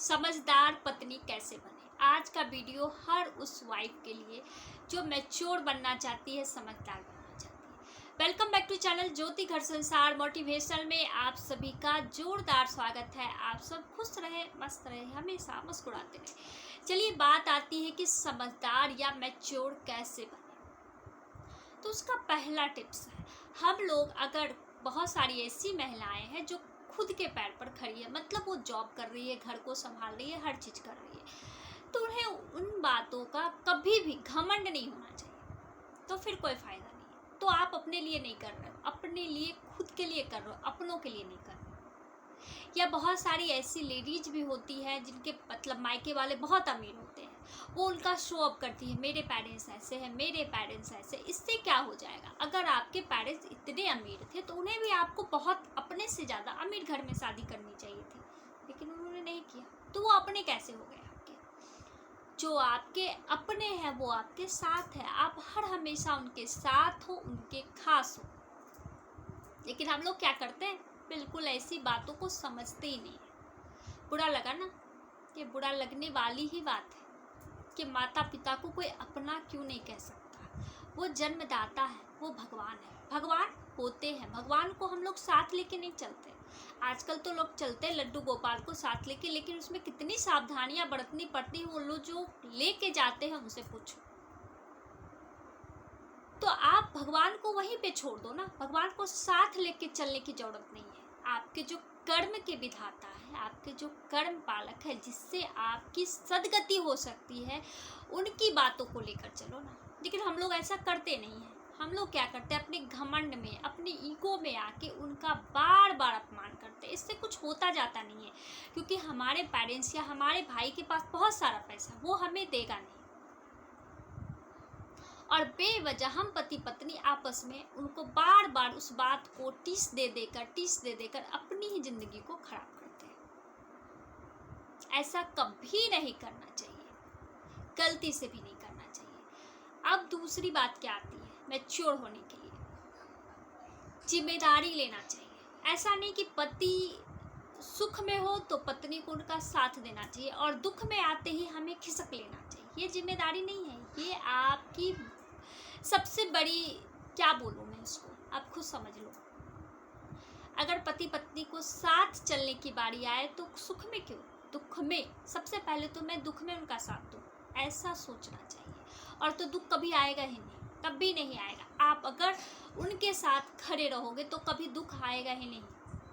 समझदार पत्नी कैसे बने। आज का वीडियो हर उस वाइफ के लिए जो मैच्योर बनना चाहती है, समझदार बनना चाहती है। वेलकम बैक टू चैनल ज्योति घर संसार मोटिवेशनल में आप सभी का जोरदार स्वागत है। आप सब खुश रहे, मस्त रहे, हमेशा मुस्कुराते रहे। चलिए बात आती है कि समझदार या मैच्योर कैसे बने। तो उसका पहला टिप्स है, हम लोग अगर बहुत सारी ऐसी महिलाएं हैं जो खुद के पैर पर खड़ी है, मतलब वो जॉब कर रही है, घर को संभाल रही है, हर चीज कर रही है, तो उन्हें उन बातों का कभी भी घमंड नहीं होना चाहिए। तो फिर कोई फायदा नहीं है। तो आप अपने लिए नहीं कर रहे हो, अपने लिए खुद के लिए कर रहे हो, अपनों के लिए नहीं कर रहे हो। या बहुत सारी ऐसी लेडीज भी होती हैं जिनके मतलब मायके वाले बहुत अमीर होते हैं, वो उनका शो अप करती है, मेरे पेरेंट्स ऐसे हैं, मेरे पेरेंट्स ऐसे। इससे क्या हो जाएगा, अगर आपके पेरेंट्स इतने अमीर थे तो उन्हें भी आपको बहुत अपने से ज़्यादा अमीर घर में शादी करनी चाहिए थी, लेकिन उन्होंने नहीं किया। तो वो अपने कैसे हो गए आपके? जो आपके अपने हैं वो आपके साथ है, आप हर हमेशा उनके साथ हो, उनके खास हो। लेकिन हम लोग क्या करते हैं, बिल्कुल ऐसी बातों को समझते ही नहीं है। बुरा लगा ना, ये बुरा लगने वाली ही बात है कि माता पिता को कोई अपना क्यों नहीं कह सकता। वो जन्मदाता है, वो भगवान है, भगवान होते हैं, भगवान को हम लोग साथ लेके नहीं चलते। आजकल तो लोग चलते हैं लड्डू गोपाल को साथ लेके, लेकिन उसमें कितनी सावधानियां बरतनी पड़ती है, वो लोग जो लेके जाते हैं उनसे पूछो। तो आप भगवान को वहीं पे छोड़ दो ना, भगवान को साथ लेके चलने की जरूरत नहीं है। आपके जो कर्म के विधाता है, आपके जो कर्म पालक है, जिससे आपकी सदगति हो सकती है, उनकी बातों को लेकर चलो ना। लेकिन हम लोग ऐसा करते नहीं हैं। हम लोग क्या करते हैं, अपने घमंड में, अपने ईगो में आके उनका बार बार अपमान करते हैं। इससे कुछ होता जाता नहीं है, क्योंकि हमारे पेरेंट्स या हमारे भाई के पास बहुत सारा पैसा, वो हमें देगा नहीं। और बेवजह हम पति पत्नी आपस में उनको बार बार उस बात को टीस दे देकर अपनी ही जिंदगी को खराब करते हैं। ऐसा कभी नहीं करना चाहिए, गलती से भी नहीं करना चाहिए। अब दूसरी बात क्या आती है, मैच्योर होने के लिए जिम्मेदारी लेना चाहिए। ऐसा नहीं कि पति सुख में हो तो पत्नी को उनका साथ देना चाहिए और दुख में आते ही हमें खिसक लेना चाहिए। ये जिम्मेदारी नहीं है, ये आपकी सबसे बड़ी, क्या बोलूँ मैं इसको, आप खुद समझ लो। अगर पति पत्नी को साथ चलने की बारी आए तो सुख में क्यों, दुख में सबसे पहले तो मैं दुख में उनका साथ दूँ, ऐसा सोचना चाहिए। और तो दुख कभी आएगा ही नहीं, कभी नहीं आएगा। आप अगर उनके साथ खड़े रहोगे तो कभी दुख आएगा ही नहीं,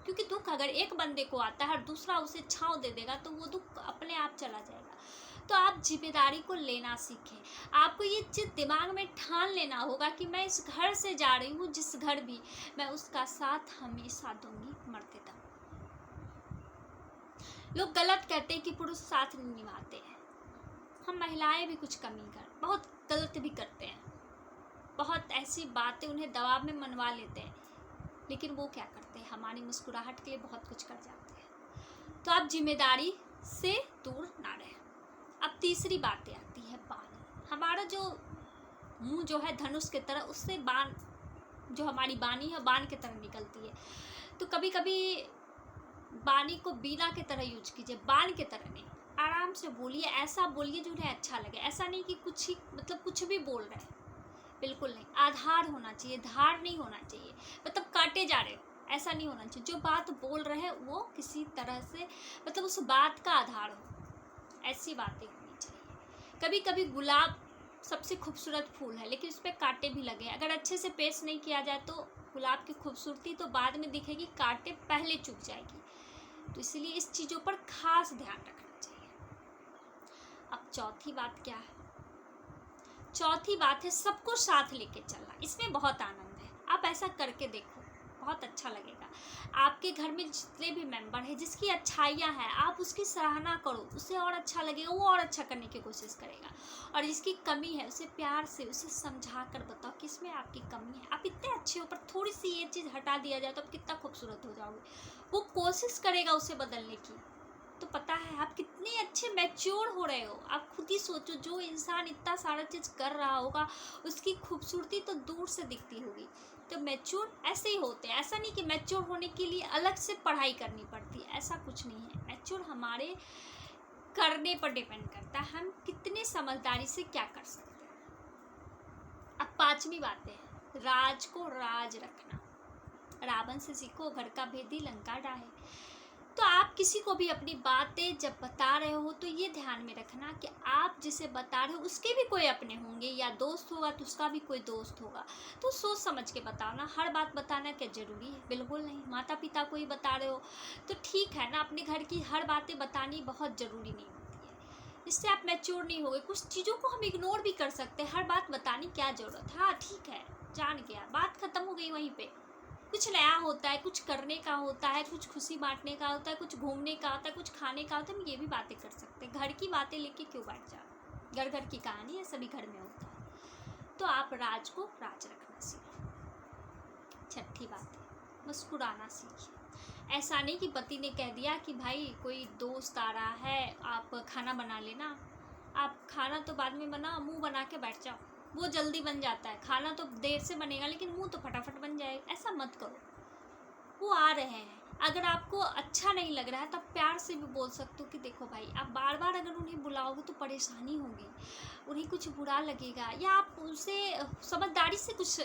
क्योंकि दुख अगर एक बंदे को आता है और दूसरा उसे छांव दे देगा तो वो दुख अपने आप चला जाएगा। तो आप जिम्मेदारी को लेना सीखें। आपको ये चीज़ दिमाग में ठान लेना होगा कि मैं इस घर से जा रही हूँ, जिस घर भी, मैं उसका साथ हमेशा दूंगी मरते दम। लोग गलत कहते हैं कि पुरुष साथ नहीं निभाते हैं। हम महिलाएं भी कुछ कमी कर, बहुत गलत भी करते हैं, बहुत ऐसी बातें उन्हें दबाव में मनवा लेते हैं, लेकिन वो क्या करते हैं, हमारी मुस्कुराहट के लिए बहुत कुछ कर जाते हैं। तो आप जिम्मेदारी से दूर ना रहें। अब तीसरी बातें आती है बान। हमारा जो मुंह जो है धनुष की तरह, उससे बाण, जो हमारी बानी है बाण की तरह निकलती है। तो कभी कभी बानी को बीना की तरह यूज कीजिए, बाण की तरह नहीं। आराम से बोलिए, ऐसा बोलिए जो उन्हें अच्छा लगे। ऐसा नहीं कि कुछ ही मतलब कुछ भी बोल रहे हैं, बिल्कुल नहीं। आधार होना चाहिए, धार नहीं होना चाहिए, मतलब काटे जा रहे हो, ऐसा नहीं होना चाहिए। जो बात बोल रहे हैं वो किसी तरह से मतलब उस बात का आधार हो, ऐसी बातें होनी चाहिए। कभी कभी गुलाब सबसे खूबसूरत फूल है, लेकिन उस पर कांटे भी लगे। अगर अच्छे से पेश नहीं किया जाए तो गुलाब की खूबसूरती तो बाद में दिखेगी, कांटे पहले चुभ जाएगी। तो इसलिए इस चीज़ों पर खास ध्यान रखना चाहिए। अब चौथी बात क्या है, चौथी बात है सबको साथ लेके चलना। इसमें बहुत आनंद है, आप ऐसा करके देखो, बहुत अच्छा लगेगा। आपके घर में जितने भी मेंबर हैं, जिसकी अच्छाइयाँ हैं, आप उसकी सराहना करो, उसे और अच्छा लगेगा, वो और अच्छा करने की कोशिश करेगा। और जिसकी कमी है उसे प्यार से उसे समझा कर बताओ कि इसमें आपकी कमी है, आप इतने अच्छे हो, पर थोड़ी सी ये चीज़ हटा दिया जाए तो आप कितना खूबसूरत हो जाओगे। वो कोशिश करेगा उसे बदलने की। तो पता है आप कितने अच्छे मैच्योर हो रहे हो। आप खुद ही सोचो, जो इंसान इतना सारा चीज़ कर रहा होगा उसकी खूबसूरती तो दूर से दिखती होगी। तो मैच्योर ऐसे ही होते हैं। ऐसा नहीं कि मैच्योर होने के लिए अलग से पढ़ाई करनी पड़ती है, ऐसा कुछ नहीं है। मैच्योर हमारे करने पर डिपेंड करता है, हम कितने समझदारी से क्या कर सकते हैं। अब 5वीं बात है, राज को राज रखना। रावण से सीखो, घर का भेदी लंका ढाहे। तो आप किसी को भी अपनी बातें जब बता रहे हो तो ये ध्यान में रखना कि आप जिसे बता रहे हो उसके भी कोई अपने होंगे, या दोस्त होगा तो उसका भी कोई दोस्त होगा। तो सोच समझ के बताओ ना। हर बात बताना क्या ज़रूरी है? बिल्कुल नहीं। माता पिता को ही बता रहे हो तो ठीक है ना, अपने घर की हर बातें बतानी बहुत ज़रूरी नहीं होती है। इससे आप मैच्योर नहीं होगे। कुछ चीज़ों को हम इग्नोर भी कर सकते हैं। हर बात बताने की क्या ज़रूरत? हाँ ठीक है, जान गया, बात ख़त्म हो गई वहीं पर। कुछ नया होता है, कुछ करने का होता है, कुछ खुशी बांटने का होता है, कुछ घूमने का होता है, कुछ खाने का होता है, हम ये भी बातें कर सकते हैं। घर की बातें लेके क्यों बैठ जाओ? घर घर की कहानी है, सभी घर में होता है। तो आप राज को राज रखना सीखो। 6ठी बात है, मुस्कुराना सीखिए। ऐसा नहीं कि पति ने कह दिया कि भाई कोई दोस्त आ रहा है, आप खाना बना लेना। आप खाना तो बाद में बनाओ, मुंह बना के बैठ जाओ, वो जल्दी बन जाता है। खाना तो देर से बनेगा लेकिन मुंह तो फटाफट बन जाएगा। ऐसा मत करो। वो आ रहे हैं, अगर आपको अच्छा नहीं लग रहा है तो आप प्यार से भी बोल सकते हो कि देखो भाई, आप बार बार अगर उन्हें बुलाओगे तो परेशानी होगी, उन्हें कुछ बुरा लगेगा। या आप उनसे समझदारी से कुछ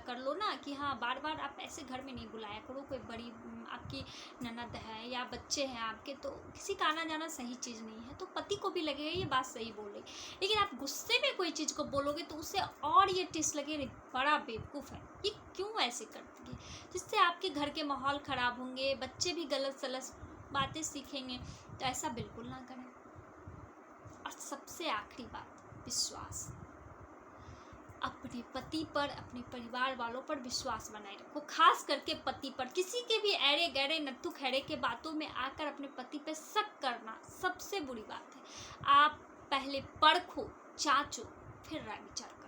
कर लो ना कि हाँ, बार बार आप ऐसे घर में नहीं बुलाया करो। कोई बड़ी आपकी ननद है या बच्चे हैं आपके, तो किसी का आना जाना सही चीज़ नहीं है। तो पति को भी लगेगा ये बात सही बोल रही। लेकिन आप गुस्से में कोई चीज़ को बोलोगे तो उसे और ये टिस लगे, बड़ा बेवकूफ़ है, ये क्यों ऐसे करती है, जिससे आपके घर के माहौल ख़राब होंगे, बच्चे भी गलत सलत बातें सीखेंगे। तो ऐसा बिल्कुल ना करें। और सबसे आखिरी बात, विश्वास। अपने पति पर, अपने परिवार वालों पर विश्वास बनाए रखो। खास करके पति पर। किसी के भी ऐरे गहरे नत्थु खैरे के बातों में आकर अपने पति पर शक करना सबसे बुरी बात है। आप पहले परखो, जांचो, फिर राय विचार करो।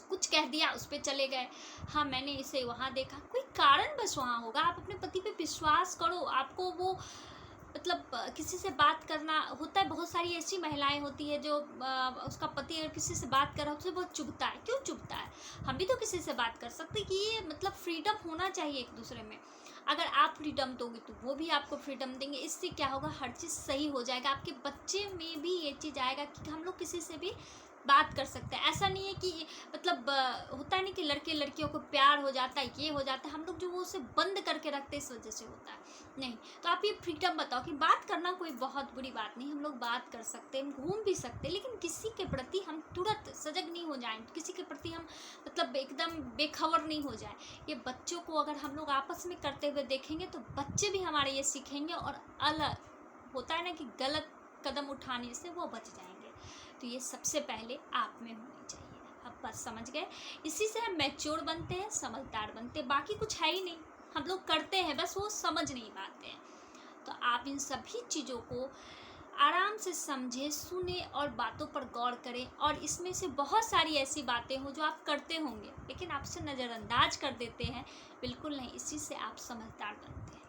कुछ कह दिया, उस पर चले गए, हाँ मैंने इसे वहाँ देखा, कोई कारण बस वहाँ होगा। आप अपने पति पे विश्वास करो। आपको वो मतलब किसी से बात करना होता है, बहुत सारी ऐसी महिलाएं होती है जो उसका पति अगर किसी से बात कर रहा है उससे बहुत चुभता है। क्यों चुभता है? हम भी तो किसी से बात कर सकते हैं कि ये मतलब फ्रीडम होना चाहिए एक दूसरे में। अगर आप फ्रीडम दोगे तो वो भी आपको फ्रीडम देंगे। इससे क्या होगा, हर चीज़ सही हो जाएगा। आपके बच्चे में भी ये चीज़ आएगा कि हम लोग किसी से भी बात कर सकते हैं। ऐसा नहीं है कि मतलब होता है नहीं कि लड़के लड़कियों को प्यार हो जाता है, ये हो जाता है, हम लोग जो वो उसे बंद करके रखते हैं इस वजह से होता है। नहीं, तो आप ये फ्रीडम बताओ कि बात करना कोई बहुत बुरी बात नहीं, हम लोग बात कर सकते हैं, घूम भी सकते हैं, लेकिन किसी के प्रति हम तुरंत सजग नहीं हो जाएं, किसी के प्रति हम मतलब एकदम बेखबर नहीं हो जाए। ये बच्चों को अगर हम लोग आपस में करते हुए देखेंगे तो बच्चे भी हमारे ये सीखेंगे, और अलग होता है ना कि गलत कदम उठाने से वो बच जाएंगे। तो ये सबसे पहले आप में होनी चाहिए। अब बस समझ गए। इसी से हम मैच्योर बनते हैं, समझदार बनते हैं। बाकी कुछ है ही नहीं, हम लोग करते हैं बस, वो समझ नहीं पाते हैं। तो आप इन सभी चीज़ों को आराम से समझें, सुने और बातों पर गौर करें। और इसमें से बहुत सारी ऐसी बातें हो जो आप करते होंगे लेकिन आपसे नज़रअंदाज कर देते हैं। बिल्कुल नहीं, इसी से आप समझदार बनते हैं।